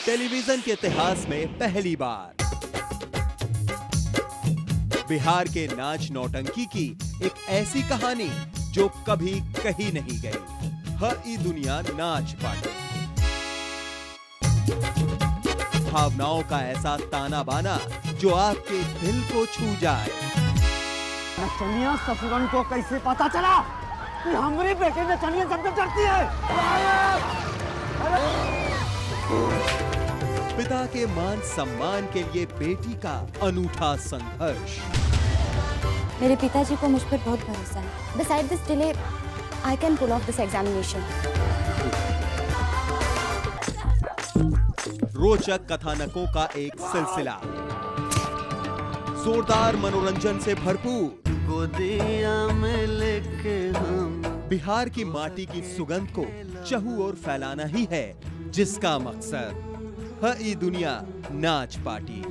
Television के इतिहास में पहली बार बिहार के नाच नौटंकी की एक ऐसी कहानी जो कभी कहीं नहीं गई। ह ई दुनिया नाच पार्टी। भावनाओं का ऐसा ताना बाना जो आपके दिल को छू जाए। नचनिया ससुरन को कैसे पता चला कि हमारी बेटी नचनिया सबसे डरती है? पिता के मान सम्मान के लिए बेटी का अनूठा संघर्ष। मेरे पिताजी को मुझ पर बहुत भरोसा है। Besides this delay, I can pull off this examination. रोचक कथानकों का एक सिलसिला, जोरदार मनोरंजन से भरपूर। गोदिया में लेके हम बिहार की माटी की सुगंध को चहु और फैलाना ही है जिसका मकसद। ह ई दुनिया नाच पार्टी।